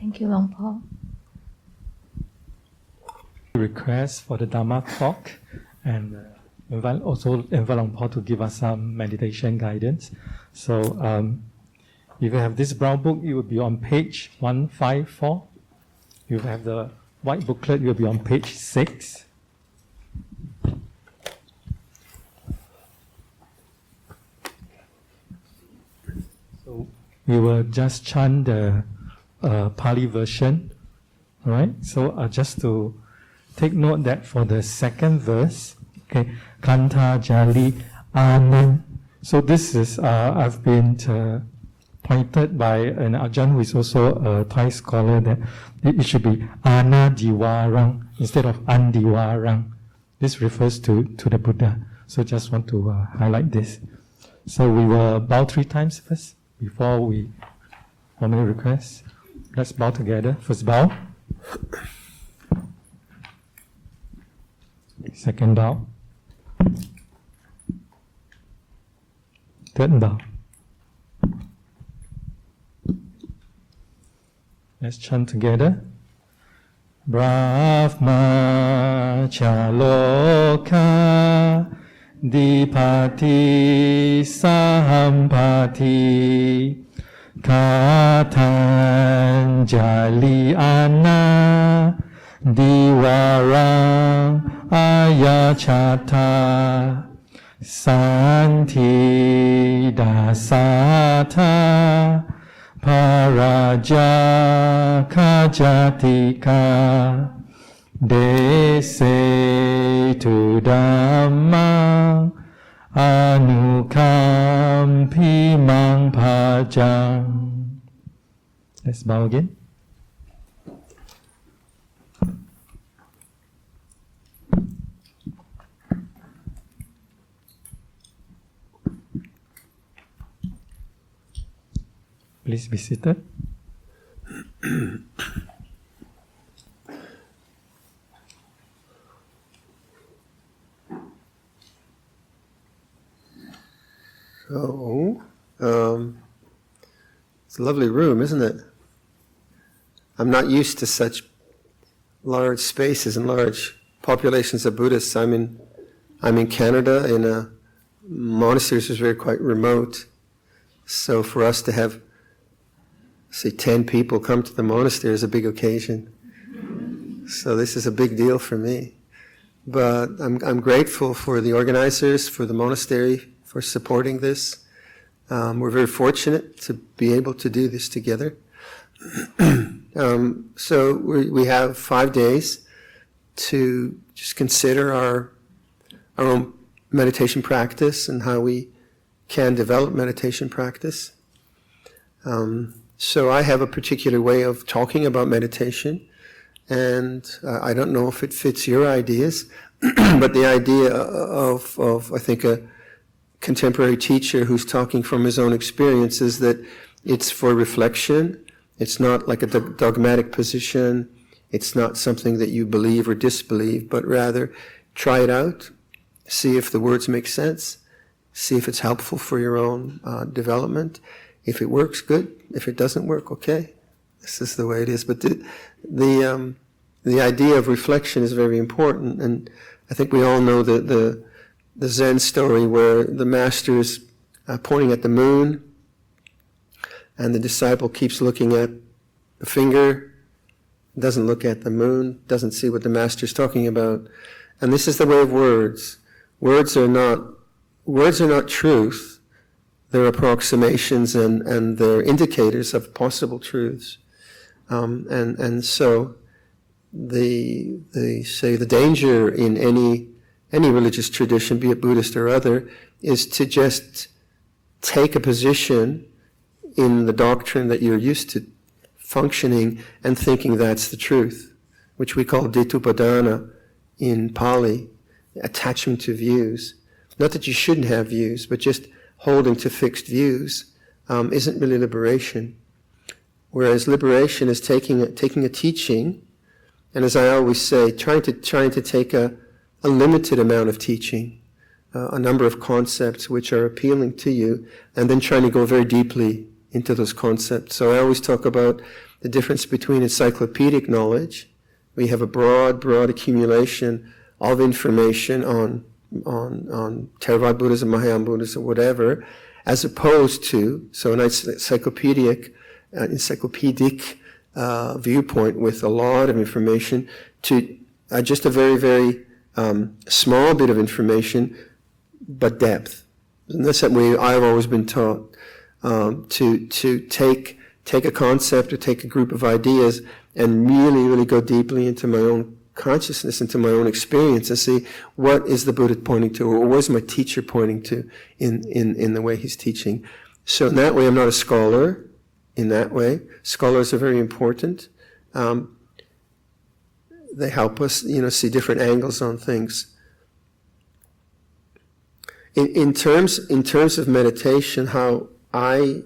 Thank you, Luang Po. Request for the Dhamma talk, and invite Luang Po to give us some meditation guidance. So if you have this brown book, it will be on page 154. If you have the white booklet, it will be on page 6. So we will just chant the Pali version. All right. So just to take note that for the second verse, okay, Kanta Jali Anand. So this is I've been pointed by an Ajahn who is also a Thai scholar that it should be Anadiwarang instead of Andiwarang. This refers to the Buddha. So just want to highlight this. So we will bow 3 times first before we formally request. Let's bow together. First bow. Second bow. Third bow. Let's chant together. Brahma Chaloka Dipati Sahampati Katanjali Anna Diwarang Ayachata Santi Dasata Paraja Kajatika Dese tu Dhamma Anukampi Mang Pajang. Let's bow again. Please be seated. So, it's a lovely room, isn't it? I'm not used to such large spaces and large populations of Buddhists. I'm in Canada in a monastery which is very quite remote. So for us to have, say, 10 people come to the monastery is a big occasion. So this is a big deal for me. But I'm grateful for the organizers, for the monastery, for supporting this. We're very fortunate to be able to do this together. So we have 5 days to just consider our own meditation practice and how we can develop meditation practice. So I have a particular way of talking about meditation, and I don't know if it fits your ideas, but the idea of I think a contemporary teacher who's talking from his own experience is that it's for reflection. It's not like a dogmatic position. It's not something that you believe or disbelieve, but rather try it out, see if the words make sense, see if it's helpful for your own development. If it works, good. If it doesn't work, okay. This is the way it is. But the idea of reflection is very important, and I think we all know the Zen story where the master is pointing at the moon, and the disciple keeps looking at the finger, doesn't look at the moon, doesn't see what the master is talking about. And this is the way of words. Words are not truth. They're approximations and they're indicators of possible truths. And so the danger in any religious tradition, be it Buddhist or other, is to just take a position in the doctrine that you're used to functioning and thinking that's the truth, which we call ditupadana in Pali, attachment to views. Not that you shouldn't have views, but just holding to fixed views isn't really liberation. Whereas liberation is taking a teaching, and as I always say, trying to take a limited amount of teaching, a number of concepts which are appealing to you, and then trying to go very deeply into those concepts. So I always talk about the difference between encyclopedic knowledge. We have a broad accumulation of information on Theravada Buddhism, Mahayana Buddhism, whatever, as opposed to, so an encyclopedic viewpoint with a lot of information to just a very, very small bit of information, but depth. And that's the way I've always been taught, to take a concept or take a group of ideas and really go deeply into my own consciousness, into my own experience, and see what is the Buddha pointing to, or what is my teacher pointing to in the way he's teaching. So in that way, I'm not a scholar. In that way, scholars are very important. They help us, see different angles on things. In terms of meditation, how I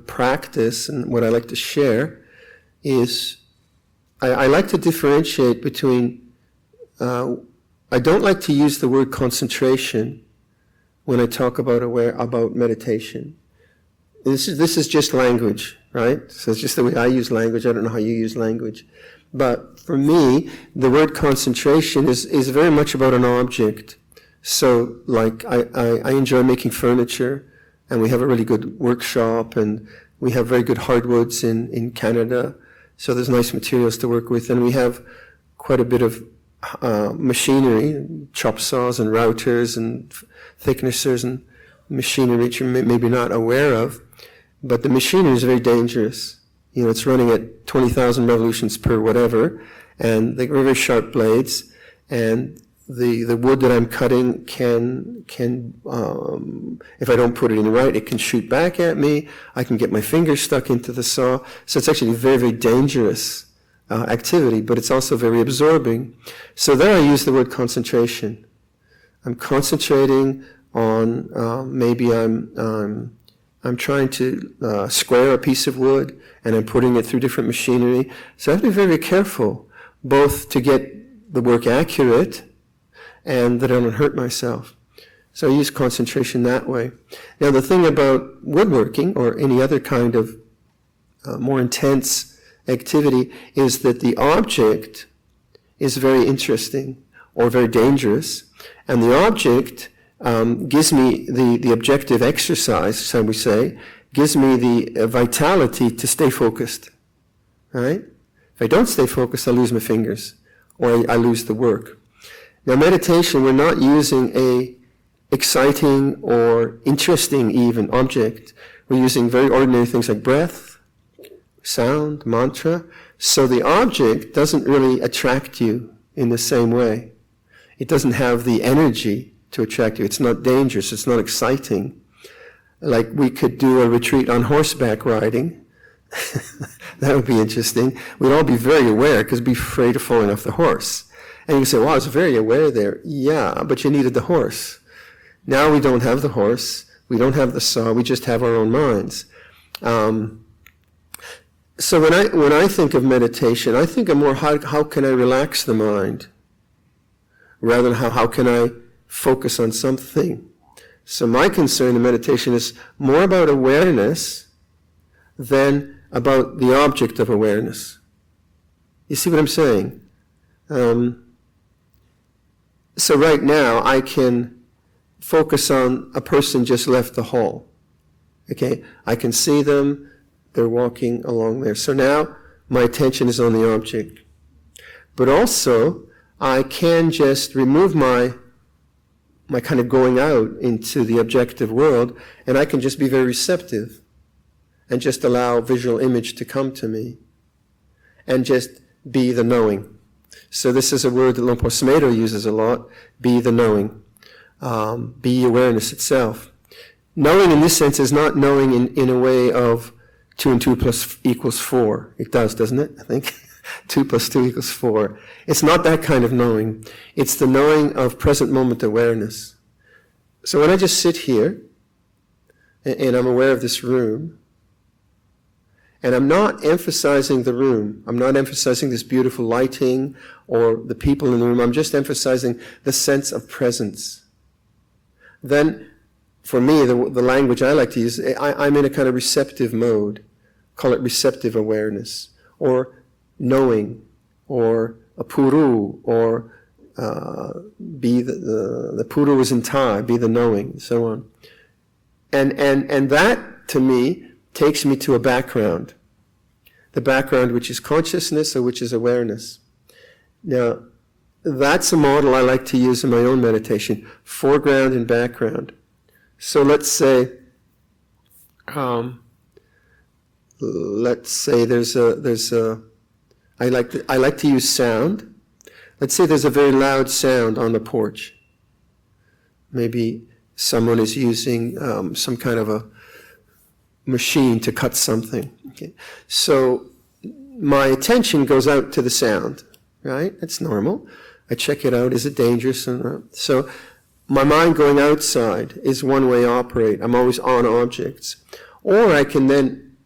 practice and what I like to share is I like to differentiate between. I don't like to use the word concentration when I talk about meditation. This is just language, right? So it's just the way I use language. I don't know how you use language. But for me, the word concentration is very much about an object. So, like, I enjoy making furniture, and we have a really good workshop, and we have very good hardwoods in Canada. So there's nice materials to work with, and we have quite a bit of machinery, chop saws and routers and thicknessers and machinery that you're maybe not aware of. But the machinery is very dangerous. It's running at 20,000 revolutions per whatever, and they're very sharp blades, and the wood that I'm cutting can if I don't put it in right, it can shoot back at me. I can get my fingers stuck into the saw. So it's actually a very, very dangerous activity, but it's also very absorbing. So there I use the word concentration. I'm concentrating on maybe I'm trying to square a piece of wood, and I'm putting it through different machinery. So I have to be very, very careful, both to get the work accurate and that I don't hurt myself. So I use concentration that way. Now the thing about woodworking or any other kind of more intense activity is that the object is very interesting or very dangerous, and the object gives me the objective exercise, shall we say, gives me the vitality to stay focused. Right? If I don't stay focused, I lose my fingers, or I lose the work. Now meditation, we're not using a exciting or interesting even object. We're using very ordinary things like breath, sound, mantra. So the object doesn't really attract you in the same way. It doesn't have the energy to attract you. It's not dangerous. It's not exciting. Like we could do a retreat on horseback riding. That would be interesting. We'd all be very aware because we'd be afraid of falling off the horse. And you say, well, I was very aware there. Yeah, but you needed the horse. Now we don't have the horse. We don't have the saw. We just have our own minds. So when I think of meditation, I think of more how can I relax the mind rather than how can I focus on something. So my concern in meditation is more about awareness than about the object of awareness. You see what I'm saying? So right now I can focus on a person just left the hall. Okay, I can see them, they're walking along there. So now my attention is on the object. But also I can just remove my kind of going out into the objective world, and I can just be very receptive and just allow visual image to come to me and just be the knowing. So this is a word that Luang Por Sumedho uses a lot, be the knowing, be awareness itself. Knowing in this sense is not knowing in a way of 2 and 2 equals 4. It does, doesn't it? I think 2 + 2 equals 4. It's not that kind of knowing. It's the knowing of present moment awareness. So when I just sit here and I'm aware of this room, and I'm not emphasizing the room, I'm not emphasizing this beautiful lighting or the people in the room, I'm just emphasizing the sense of presence. Then, for me, the language I like to use, I'm in a kind of receptive mode, call it receptive awareness, or knowing, or a puru, or be the puru is in Thai, be the knowing, and so on. And that, to me, takes me to a background. The background which is consciousness or which is awareness. Now, that's a model I like to use in my own meditation, foreground and background. So let's say there's a I like to use sound. Let's say there's a very loud sound on the porch. Maybe someone is using some kind of a machine to cut something. Okay. So my attention goes out to the sound, right? That's normal. I check it out. Is it dangerous? So my mind going outside is one way I operate. I'm always on objects. Or I can then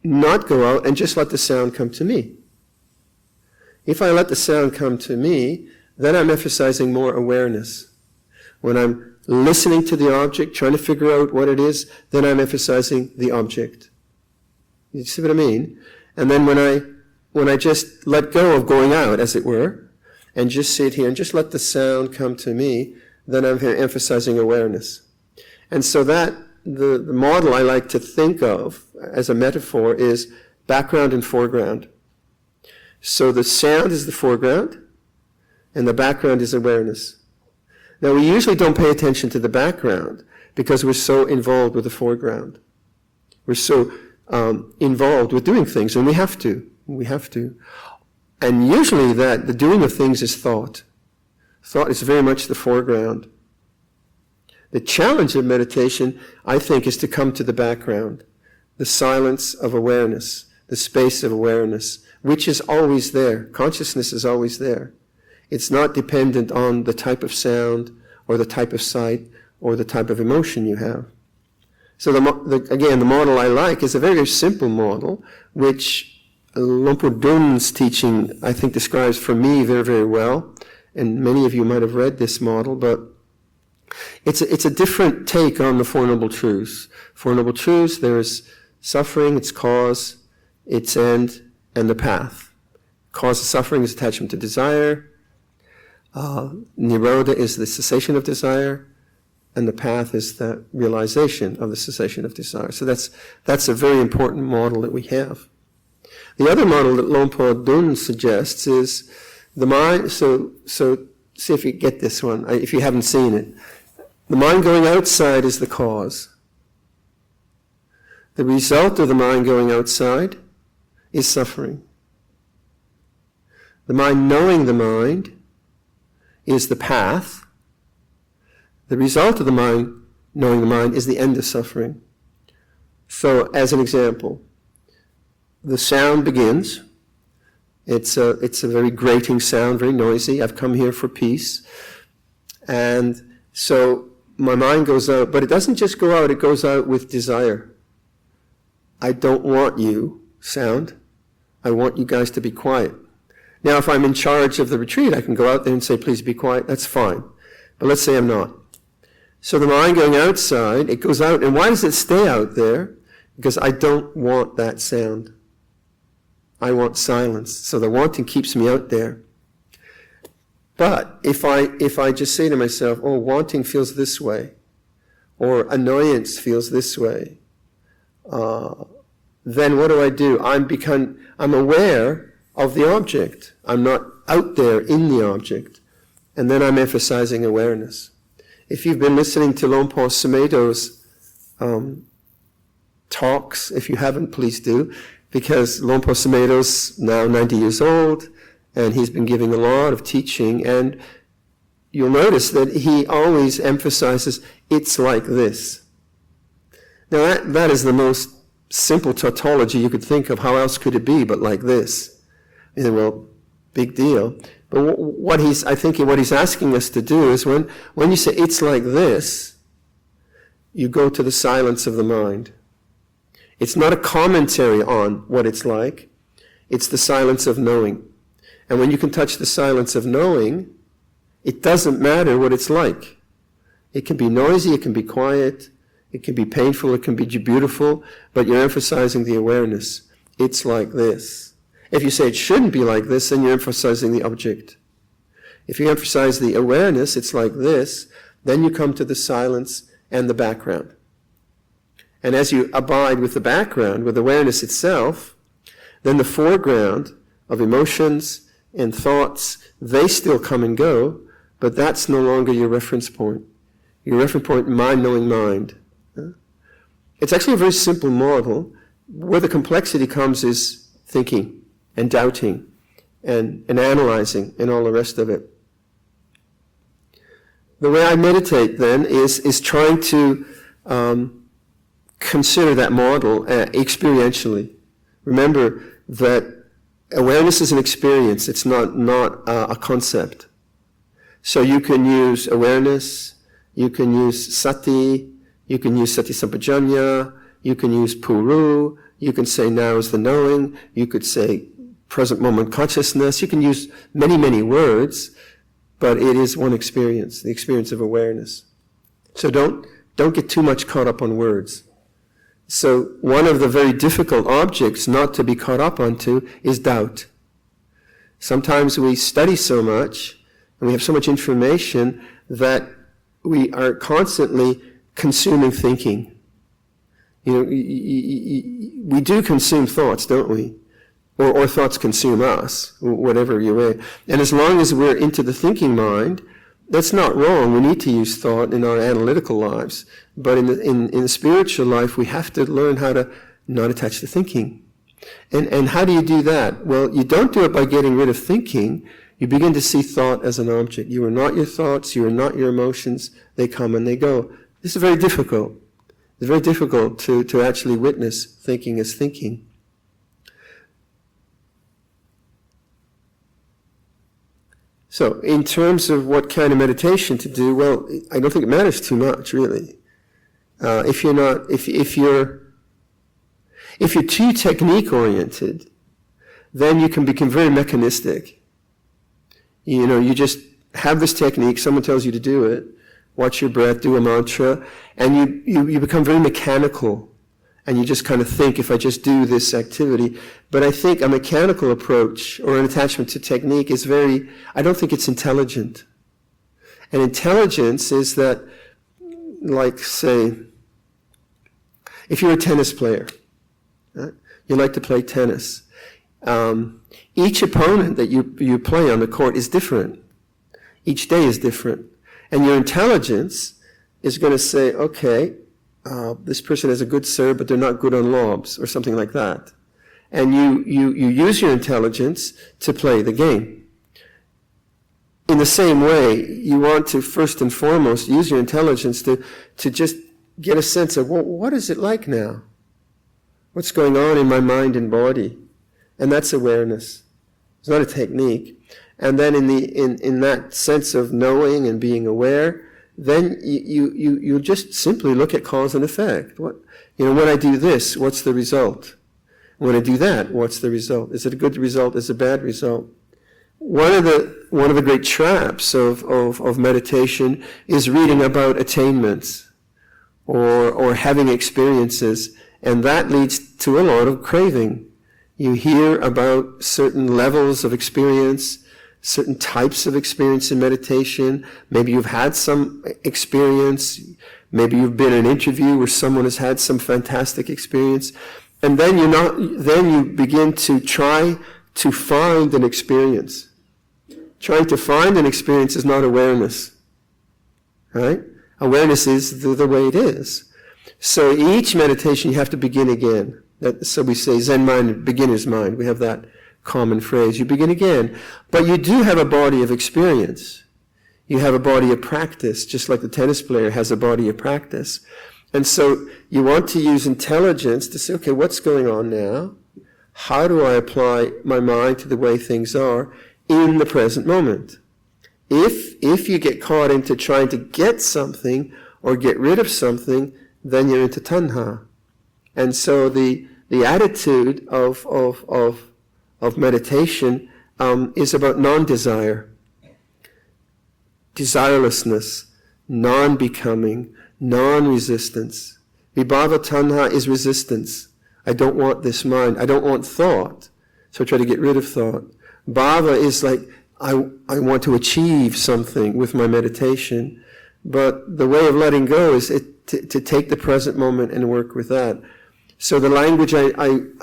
not go out and just let the sound come to me. If I let the sound come to me, then I'm emphasizing more awareness. When I'm listening to the object, trying to figure out what it is, then I'm emphasizing the object. You see what I mean? And then when I just let go of going out, as it were, and just sit here and just let the sound come to me, then I'm emphasizing awareness. And so that, the model I like to think of as a metaphor is background and foreground. So the sound is the foreground, and the background is awareness. Now, we usually don't pay attention to the background because we're so involved with the foreground. We're so involved with doing things, and we have to. We have to. And usually the doing of things is thought. Thought is very much the foreground. The challenge of meditation, I think, is to come to the background, the silence of awareness, the space of awareness, which is always there. Consciousness is always there. It's not dependent on the type of sound or the type of sight or the type of emotion you have. So again, the model I like is a very, very simple model, which Luang Por Dun's teaching, I think, describes for me very, very well. And many of you might have read this model, but it's a different take on the Four Noble Truths. Four Noble Truths, there's suffering, its cause, its end, and the path. Cause of suffering is attachment to desire. Nirodha is the cessation of desire, and the path is the realization of the cessation of desire. So that's a very important model that we have. The other model that Luang Por Dun suggests is the mind. So see if you get this one, if you haven't seen it. The mind going outside is the cause. The result of the mind going outside is suffering. The mind knowing the mind is the path. The result of the mind knowing the mind is the end of suffering. So, as an example, the sound begins. It's a very grating sound, very noisy. I've come here for peace. And so my mind goes out, but it doesn't just go out, it goes out with desire. I don't want you, sound. I want you guys to be quiet. Now, if I'm in charge of the retreat, I can go out there and say, please be quiet. That's fine. But let's say I'm not. So the mind going outside, it goes out. And why does it stay out there? Because I don't want that sound. I want silence. So the wanting keeps me out there. But if I just say to myself, oh, wanting feels this way, or annoyance feels this way, then what do? I'm aware of the object. I'm not out there in the object. And then I'm emphasizing awareness. If you've been listening to Luang Por Sumedho's talks, if you haven't, please do, because Luang Por Sumedho's now 90 years old, and he's been giving a lot of teaching, and you'll notice that he always emphasizes, it's like this. Now that is the most simple tautology you could think of. How else could it be but like this? You say, well, big deal. But I think what he's asking us to do is when you say it's like this, you go to the silence of the mind. It's not a commentary on what it's like. It's the silence of knowing. And when you can touch the silence of knowing, it doesn't matter what it's like. It can be noisy, it can be quiet, It can be painful, it can be beautiful, but you're emphasizing the awareness. It's like this. If you say it shouldn't be like this, then you're emphasizing the object. If you emphasize the awareness, it's like this, then you come to the silence and the background. And as you abide with the background, with awareness itself, then the foreground of emotions and thoughts, they still come and go, but that's no longer your reference point. Your reference point, mind knowing mind. It's actually a very simple model. Where the complexity comes is thinking and doubting and analyzing and all the rest of it. The way I meditate then is trying to consider that model experientially. Remember that awareness is an experience, it's not a concept. So you can use awareness, you can use sati, you can use sati sampajanya, you can use puru, you can say now is the knowing, you could say present moment consciousness, you can use many, many words, but it is one experience, the experience of awareness. So don't get too much caught up on words. So one of the very difficult objects not to be caught up onto is doubt. Sometimes we study so much, and we have so much information that we are constantly consuming thinking. We do consume thoughts, don't we? Or thoughts consume us, whatever your way. And as long as we're into the thinking mind, that's not wrong. We need to use thought in our analytical lives. But in the spiritual life, we have to learn how to not attach to thinking. And how do you do that? Well, you don't do it by getting rid of thinking. You begin to see thought as an object. You are not your thoughts. You are not your emotions. They come and they go. This is very difficult. It's very difficult to actually witness thinking as thinking. So, in terms of what kind of meditation to do, well, I don't think it matters too much, really. If you're too technique oriented, then you can become very mechanistic. You just have this technique, someone tells you to do it, watch your breath, do a mantra, and you become very mechanical. And you just kind of think, if I just do this activity. But I think a mechanical approach or an attachment to technique is I don't think it's intelligent. And intelligence is that, like, say, if you're a tennis player, right? You like to play tennis. Each opponent that you play on the court is different. Each day is different. And your intelligence is going to say, okay, this person has a good serve, but they're not good on lobs, or something like that. And you use your intelligence to play the game. In the same way, you want to first and foremost use your intelligence to just get a sense of, well, what is it like now? What's going on in my mind and body? And that's awareness. It's not a technique. And then in that sense of knowing and being aware, then you just simply look at cause and effect. When I do this, what's the result? When I do that, what's the result? Is it a good result? Is it a bad result? One of the great traps of meditation is reading about attainments or having experiences, and that leads to a lot of craving. You hear about certain levels of experience, certain types of experience in meditation. Maybe you've had some experience. Maybe you've been in an interview where someone has had some fantastic experience. And then you begin to try to find an experience. Trying to find an experience is not awareness. Right? Awareness is the way it is. So each meditation you have to begin again. So we say Zen mind, beginner's mind. We have that common phrase. You begin again. But you do have a body of experience. You have a body of practice, just like the tennis player has a body of practice. And so you want to use intelligence to say, okay, what's going on now? How do I apply my mind to the way things are in the present moment? If you get caught into trying to get something or get rid of something, then you're into tanha. And so the attitude of meditation is about non-desire, desirelessness, non-becoming, non-resistance. Vibhava tanha is resistance. I don't want this mind. I don't want thought. So I try to get rid of thought. Bhava is like, I want to achieve something with my meditation. But the way of letting go is to take the present moment and work with that. So the language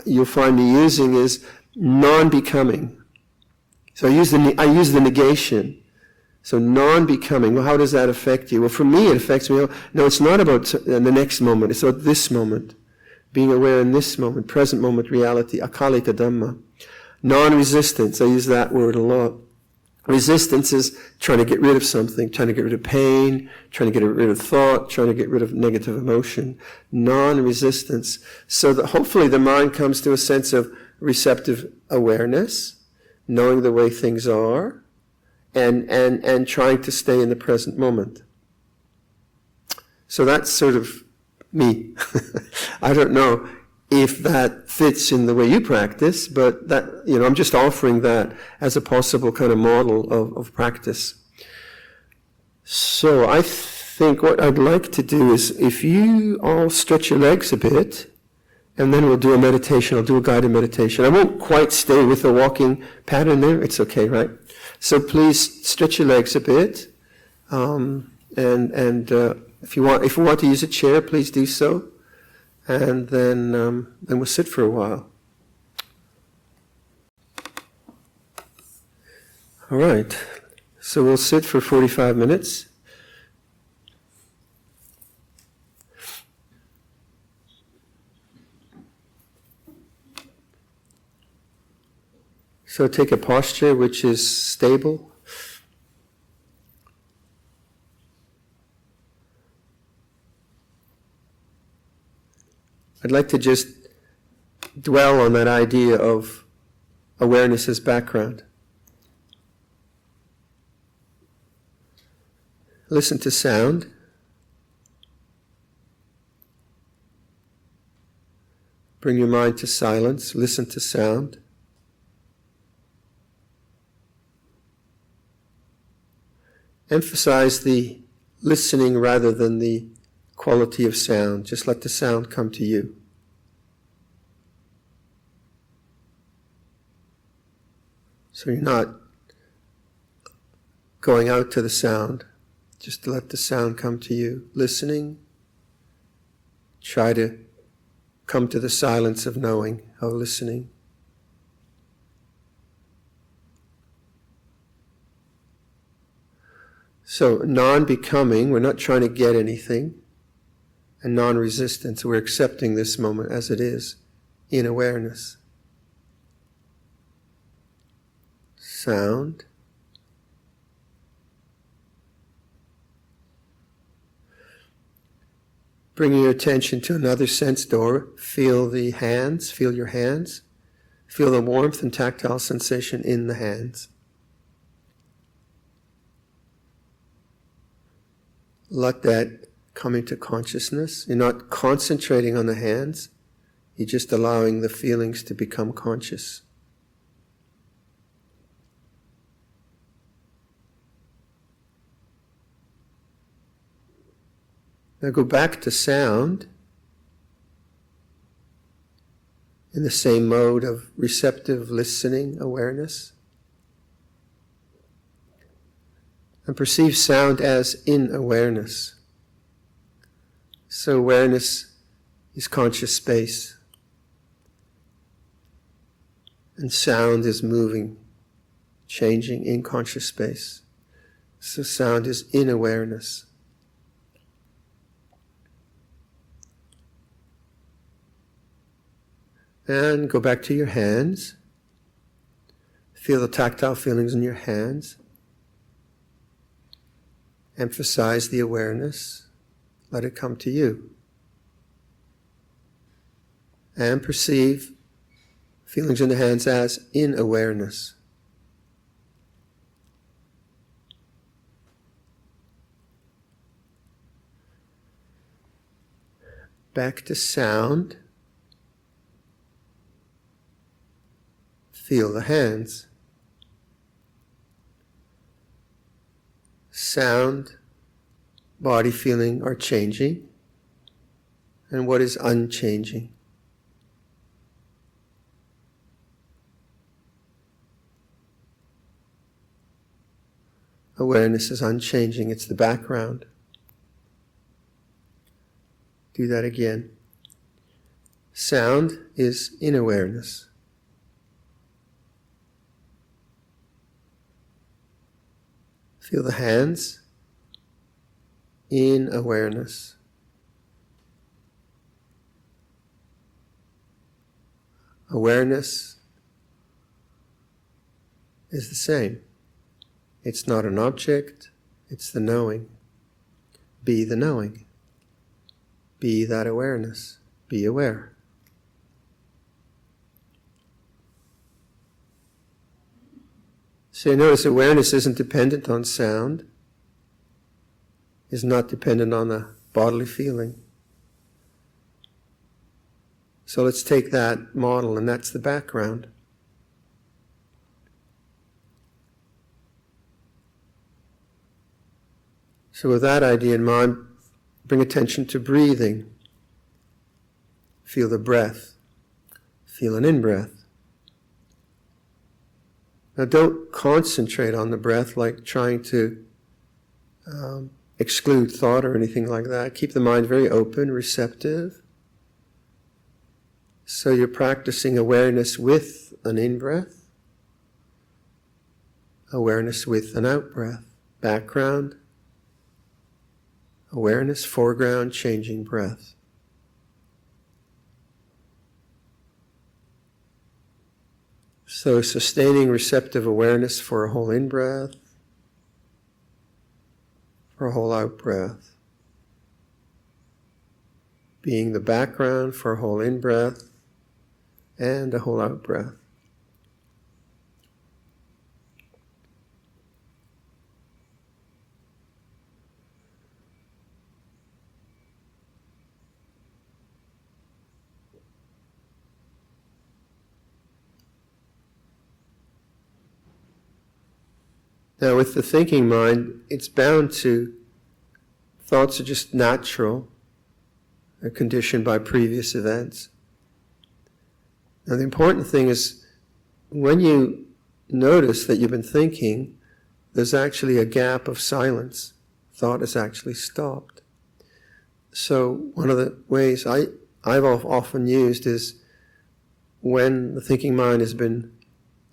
you'll find me using is non-becoming. So I use the negation. So non-becoming. Well, how does that affect you? Well, for me, it affects me. No, it's not about the next moment. It's about this moment. Being aware in this moment, present moment reality, akalita Dhamma. Non-resistance. I use that word a lot. Resistance is trying to get rid of something, trying to get rid of pain, trying to get rid of thought, trying to get rid of negative emotion. Non-resistance. So that hopefully the mind comes to a sense of receptive awareness, knowing the way things are, and trying to stay in the present moment. So that's sort of me. I don't know if that fits in the way you practice, but that, I'm just offering that as a possible kind of model of practice. So I think what I'd like to do is, if you all stretch your legs a bit, and then we'll do a meditation. I'll do a guided meditation. I won't quite stay with the walking pattern there. It's okay, right? So please stretch your legs a bit, and if you want to use a chair, please do so. And then we'll sit for a while. All right. So we'll sit for 45 minutes. So take a posture which is stable. I'd like to just dwell on that idea of awareness as background. Listen to sound. Bring your mind to silence. Listen to sound. Emphasize the listening rather than the quality of sound. Just let the sound come to you. So you're not going out to the sound. Just let the sound come to you. Listening. Try to come to the silence of knowing, of listening. So non-becoming, we're not trying to get anything. And non-resistance, we're accepting this moment as it is, in awareness. Sound. Bringing your attention to another sense door, feel the hands, feel your hands. Feel the warmth and tactile sensation in the hands. Let that come into consciousness. You're not concentrating on the hands. You're just allowing the feelings to become conscious. Now go back to sound in the same mode of receptive listening awareness. And perceive sound as in awareness. So awareness is conscious space. And sound is moving, changing in conscious space. So sound is in awareness. And go back to your hands. Feel the tactile feelings in your hands. Emphasize the awareness. Let it come to you. And perceive feelings in the hands as in awareness. Back to sound. Feel the hands. Sound, body feeling are changing. and what is unchanging. Awareness is unchanging, it's the background. Do that again. Sound is in awareness. Feel the hands in awareness. Awareness is the same. It's not an object, it's the knowing. Be the knowing. Be that awareness. Be aware. So you notice awareness isn't dependent on sound, is not dependent on the bodily feeling. So let's take that model, and that's the background. So with that idea in mind, bring attention to breathing. Feel the breath. Feel an in-breath. Now don't concentrate on the breath like trying to exclude thought or anything like that. Keep the mind very open, receptive. So you're practicing awareness with an in-breath, awareness with an out-breath, background, awareness, foreground, changing breath. So sustaining receptive awareness for a whole in-breath, for a whole out-breath. Being the background for a whole in-breath and a whole out-breath. Now with the thinking mind, it's bound to, thoughts are just natural, they're conditioned by previous events. Now the important thing is, when you notice that you've been thinking, there's actually a gap of silence. Thought is actually stopped. So one of the ways I've often used is, when the thinking mind has been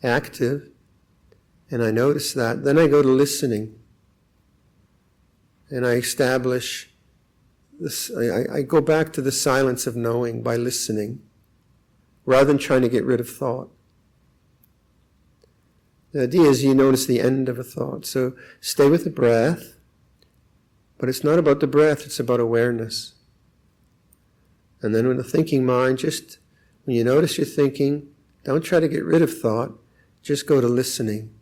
active, and I notice that, then I go to listening. And I establish this, I go back to the silence of knowing by listening, rather than trying to get rid of thought. The idea is you notice the end of a thought. So stay with the breath, but it's not about the breath, it's about awareness. And then when the thinking mind, just when you notice you're thinking, don't try to get rid of thought, just go to listening.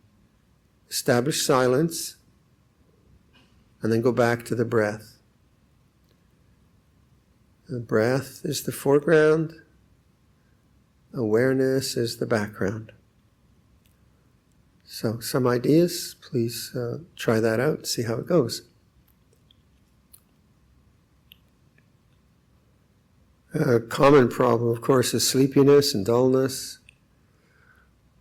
Establish silence, and then go back to the breath. The breath is the foreground, awareness is the background. So, some ideas, please try that out, see how it goes. A common problem, of course, is sleepiness and dullness.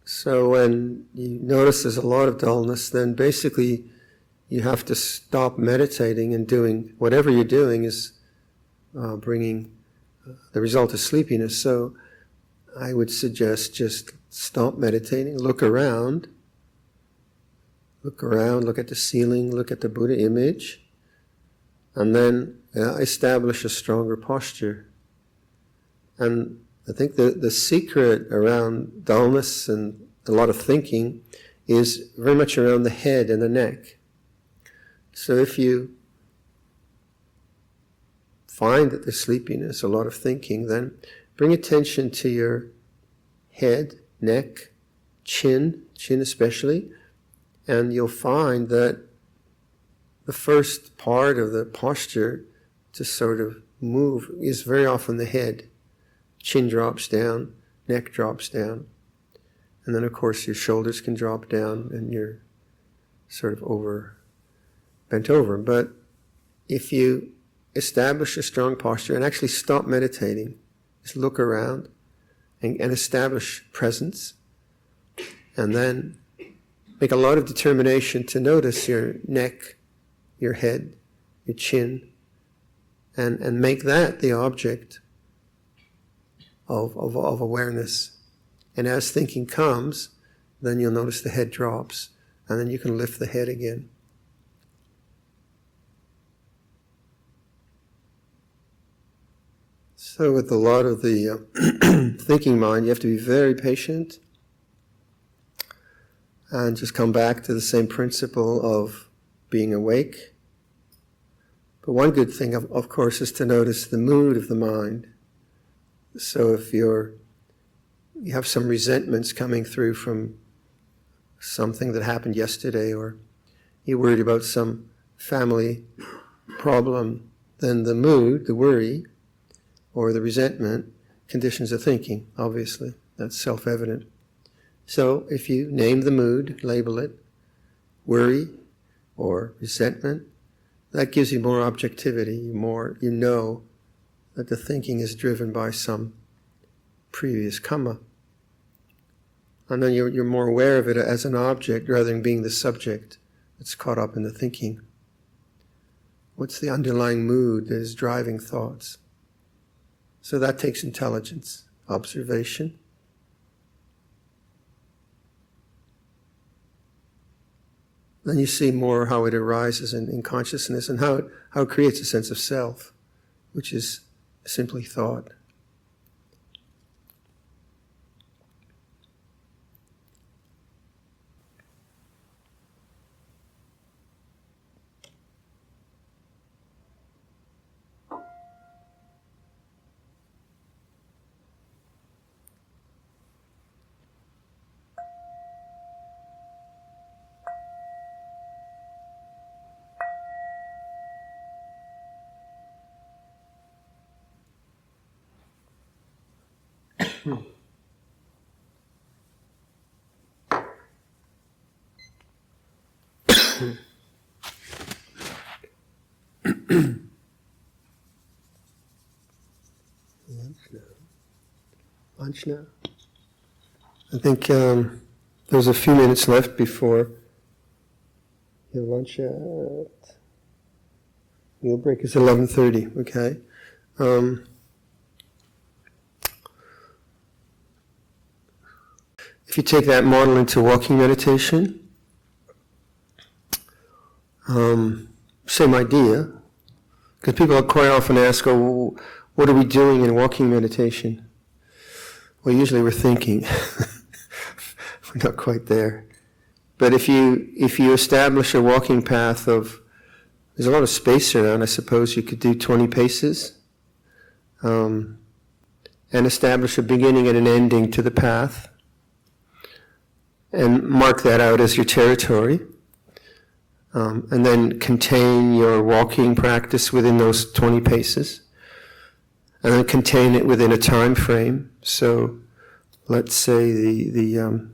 So when you notice there's a lot of dullness, then basically you have to stop meditating and doing whatever you're doing is bringing the result of sleepiness. So I would suggest just stop meditating, look around, look at the ceiling, look at the Buddha image, and then establish a stronger posture. And I think the secret around dullness and a lot of thinking is very much around the head and the neck. So if you find that there's sleepiness, a lot of thinking, then bring attention to your head, neck, chin especially, and you'll find that the first part of the posture to sort of move is very often the head. Chin drops down, neck drops down, and then of course your shoulders can drop down and you're sort of bent over. But if you establish a strong posture and actually stop meditating. Just look around and establish presence. And then make a lot of determination to notice your neck, your head, your chin, and make that the object of awareness. And as thinking comes, then you'll notice the head drops, and then you can lift the head again. So with a lot of the thinking mind, you have to be very patient and just come back to the same principle of being awake. But one good thing, of course, is to notice the mood of the mind. So if you have some resentments coming through from something that happened yesterday, or you're worried about some family problem, then the mood, the worry, or the resentment, conditions the thinking, obviously. That's self-evident. So if you name the mood, label it, worry or resentment, that gives you more objectivity, you know that the thinking is driven by some previous karma. And then you're more aware of it as an object rather than being the subject that's caught up in the thinking. What's the underlying mood that is driving thoughts? So that takes intelligence, observation. Then you see more how it arises in consciousness and how it creates a sense of self, which is simply thought. Lunch now. I think there's a few minutes left before your lunch. Meal break is 11:30. Okay. If you take that model into walking meditation, same idea, because people quite often ask, "Oh, what are we doing in walking meditation?" Well, usually we're thinking. We're not quite there. But if you establish a walking path there's a lot of space around. I suppose you could do 20 paces, and establish a beginning and an ending to the path, and mark that out as your territory, and then contain your walking practice within those 20 paces. And then contain it within a time frame. So, let's say the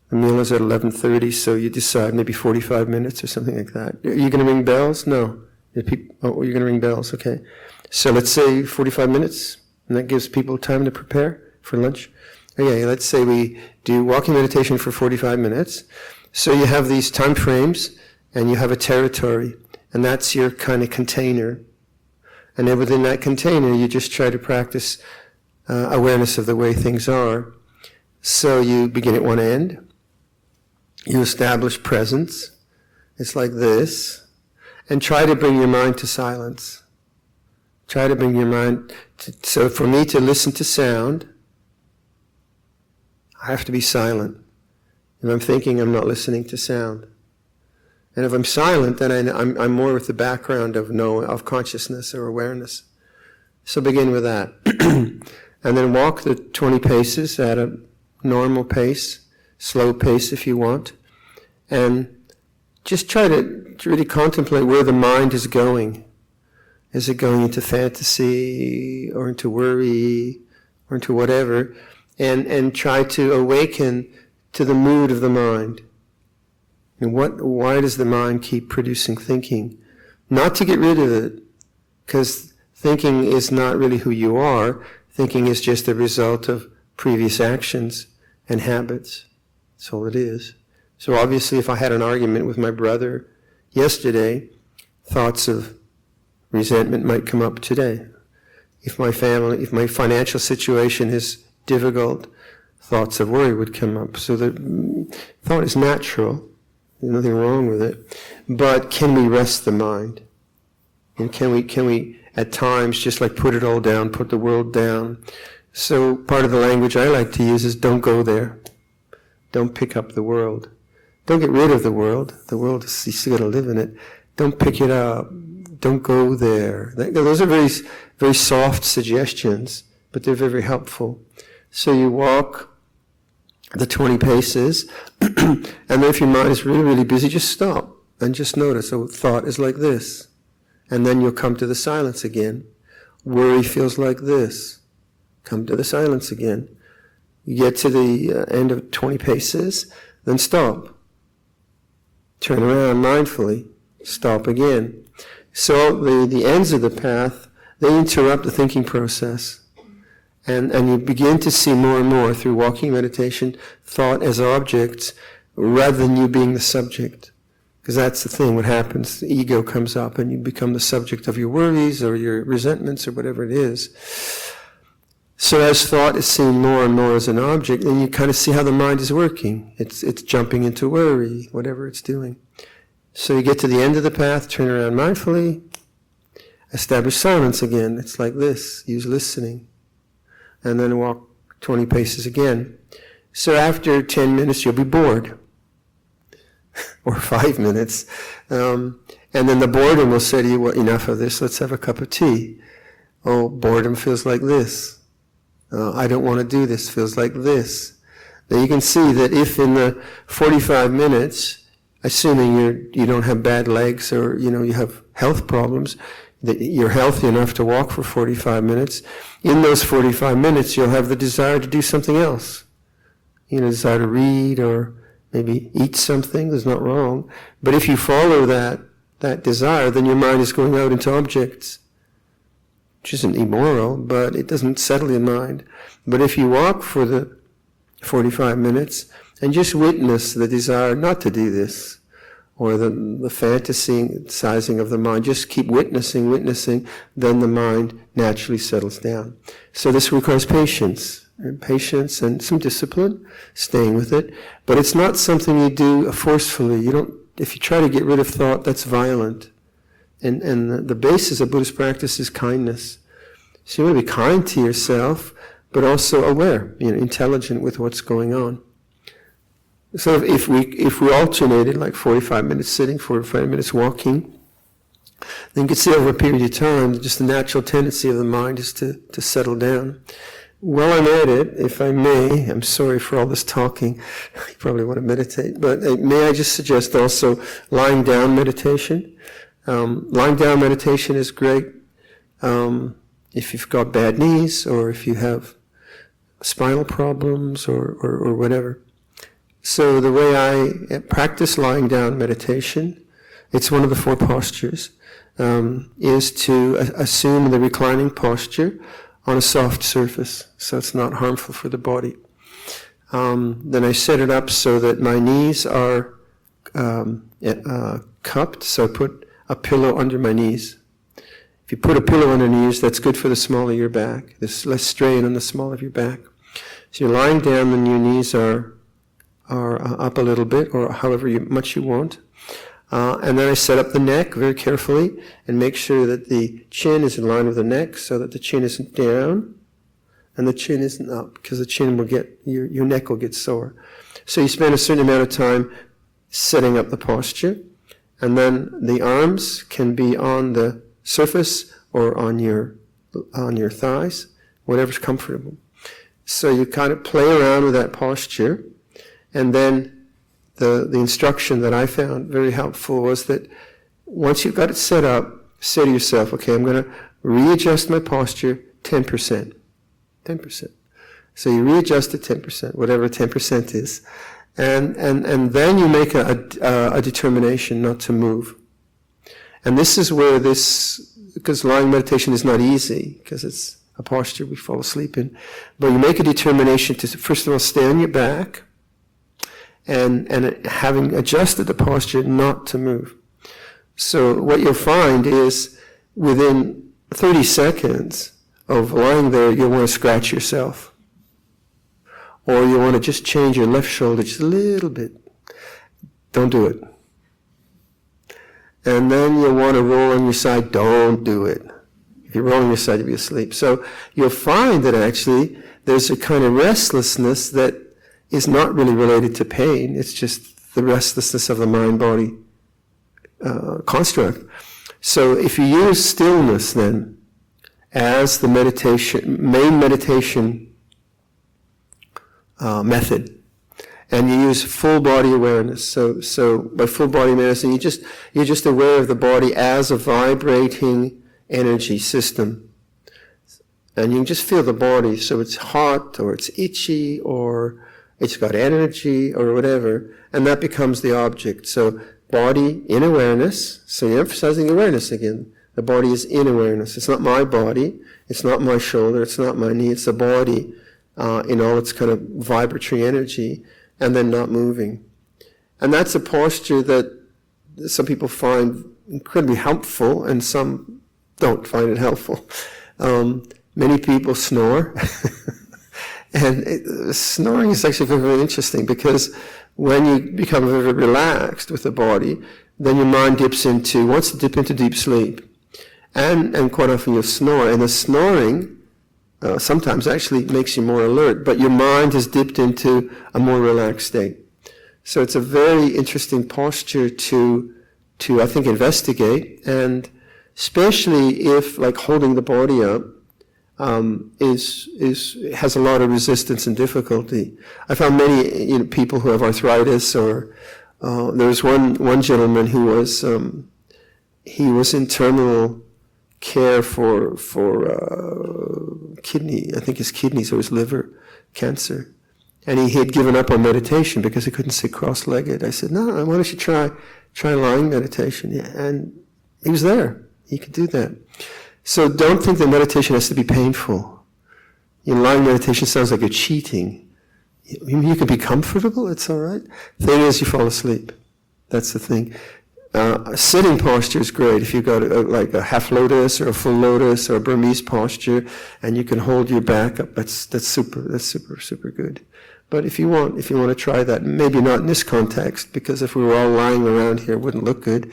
meal is at 11:30. So you decide maybe 45 minutes or something like that. Are you going to ring bells? No. You're going to ring bells. Okay. So let's say 45 minutes, and that gives people time to prepare for lunch. Okay. Let's say we do walking meditation for 45 minutes. So you have these time frames, and you have a territory, and that's your kind of container. And then within that container, you just try to practice awareness of the way things are. So you begin at one end. You establish presence. It's like this. And try to bring your mind to silence. Try to bring your mind to... So for me to listen to sound, I have to be silent. If I'm thinking, I'm not listening to sound. And if I'm silent, then I'm more with the background of consciousness or awareness. So begin with that. And then walk the 20 paces at a normal pace, slow pace if you want. And just try to really contemplate where the mind is going. Is it going into fantasy or into worry or into whatever? And try to awaken to the mood of the mind. And why does the mind keep producing thinking? Not to get rid of it, Because thinking is not really who you are. Thinking is just a result of previous actions and habits. That's all it is. So obviously if I had an argument with my brother yesterday, thoughts of resentment might come up today. If my financial situation is difficult, thoughts of worry would come up. So the thought is natural. There's nothing wrong with it. But can we rest the mind? And can we at times just like put it all down, put the world down? So part of the language I like to use is don't go there. Don't pick up the world. Don't get rid of the world. The world, you still got to live in it. Don't pick it up. Don't go there. Those are very, very soft suggestions, but they're very, very helpful. So you walk the 20 paces, and then if your mind is really, really busy, just stop and just notice. So thought is like this. And then you'll come to the silence again. Worry feels like this. Come to the silence again. You get to the end of 20 paces, then stop. Turn around mindfully. Stop again. So the ends of the path, they interrupt the thinking process. And you begin to see more and more through walking meditation, thought as objects, rather than you being the subject. Because that's the thing, what happens, the ego comes up and you become the subject of your worries or your resentments or whatever it is. So as thought is seen more and more as an object, then you kind of see how the mind is working. It's jumping into worry, whatever it's doing. So you get to the end of the path, turn around mindfully, establish silence again. It's like this, use listening. And then walk 20 paces again. So after 10 minutes, you'll be bored. Or 5 minutes. And then the boredom will say to you, well, enough of this, let's have a cup of tea. Oh, boredom feels like this. I don't want to do this, feels like this. Now you can see that if in the 45 minutes, assuming you don't have bad legs or you have health problems, that you're healthy enough to walk for 45 minutes, in those 45 minutes you'll have the desire to do something else. Desire to read or maybe eat something, there's not wrong. But if you follow that desire, then your mind is going out into objects, which isn't immoral, but it doesn't settle your mind. But if you walk for the 45 minutes and just witness the desire not to do this, or the fantasizing of the mind, just keep witnessing, then the mind naturally settles down. So this requires patience and some discipline, staying with it. But it's not something you do forcefully. If you try to get rid of thought, that's violent. And the basis of Buddhist practice is kindness. So you want to be kind to yourself, but also aware, intelligent with what's going on. So if we alternated like 45 minutes sitting, 45 minutes walking, then you can see over a period of time, just the natural tendency of the mind is to settle down. While I'm at it, if I may, I'm sorry for all this talking, you probably want to meditate, but may I just suggest also lying down meditation? Lying down meditation is great if you've got bad knees or if you have spinal problems or whatever. So the way I practice lying down meditation, it's one of the 4 postures, is to assume the reclining posture on a soft surface, so it's not harmful for the body. Then I set it up so that my knees are cupped, so I put a pillow under my knees. If you put a pillow under your knees, that's good for the small of your back. There's less strain on the small of your back. So you're lying down and your knees are up a little bit, or however much you want. And then I set up the neck very carefully and make sure that the chin is in line with the neck so that the chin isn't down and the chin isn't up, because the chin will your neck will get sore. So you spend a certain amount of time setting up the posture, and then the arms can be on the surface or on your thighs, whatever's comfortable. So you kind of play around with that posture. And then the instruction that I found very helpful was that once you've got it set up, say to yourself, okay, I'm going to readjust my posture 10%. 10%. So you readjust it 10%, whatever 10% is. And then you make a determination not to move. And this is where this because lying meditation is not easy, because it's a posture we fall asleep in. But you make a determination to, first of all, stay on your back, and having adjusted the posture, not to move. So what you'll find is, within 30 seconds of lying there, you'll want to scratch yourself. Or you want to just change your left shoulder just a little bit. Don't do it. And then you'll want to roll on your side. Don't do it. If you roll on your side, you'll be asleep. So you'll find that actually there's a kind of restlessness that is not really related to pain. It's just the restlessness of the mind-body construct. So if you use stillness then as the main meditation method, and you use full body awareness. So by full body awareness, you're just aware of the body as a vibrating energy system. And you can just feel the body. So it's hot, or it's itchy, or it's got energy, or whatever. And that becomes the object. So body in awareness. So you're emphasizing awareness again. The body is in awareness. It's not my body. It's not my shoulder. It's not my knee. It's the body in all its kind of vibratory energy, and then not moving. And that's a posture that some people find incredibly helpful, and some don't find it helpful. Many people snore. And snoring is actually very, very interesting, because when you become very relaxed with the body, then your mind wants to dip into deep sleep. And quite often you'll snore. And the snoring sometimes actually makes you more alert, but your mind has dipped into a more relaxed state. So it's a very interesting posture to I think, investigate, and especially if, like, holding the body up has a lot of resistance and difficulty. I found many people who have arthritis, or there was one gentleman who was in terminal care for kidney, I think his kidneys or his liver cancer, and he had given up on meditation because he couldn't sit cross-legged. I said, no, why don't you try lying meditation? Yeah, and he was there. He could do that. So don't think that meditation has to be painful. Lying meditation sounds like you're cheating. You can be comfortable, it's all right. Thing is, you fall asleep. That's the thing. Sitting posture is great. If you've got like a half lotus or a full lotus or a Burmese posture, and you can hold your back up, that's super good. But if you want to try that, maybe not in this context, because if we were all lying around here, it wouldn't look good.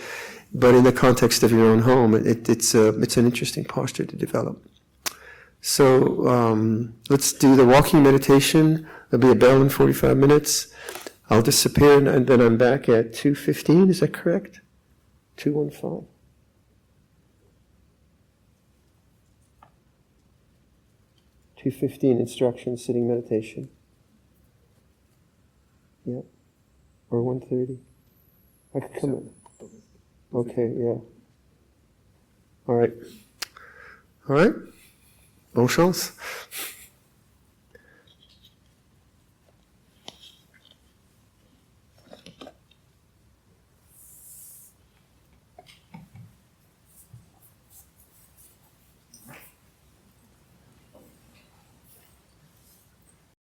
But in the context of your own home, it's an interesting posture to develop. So let's do the walking meditation. There'll be a bell in 45 minutes. I'll disappear, and then I'm back at 2:15. Is that correct? 2:15. Instruction, sitting meditation. Yeah. Or 1:30. I could come in. Okay, yeah. All right. Bonne chance.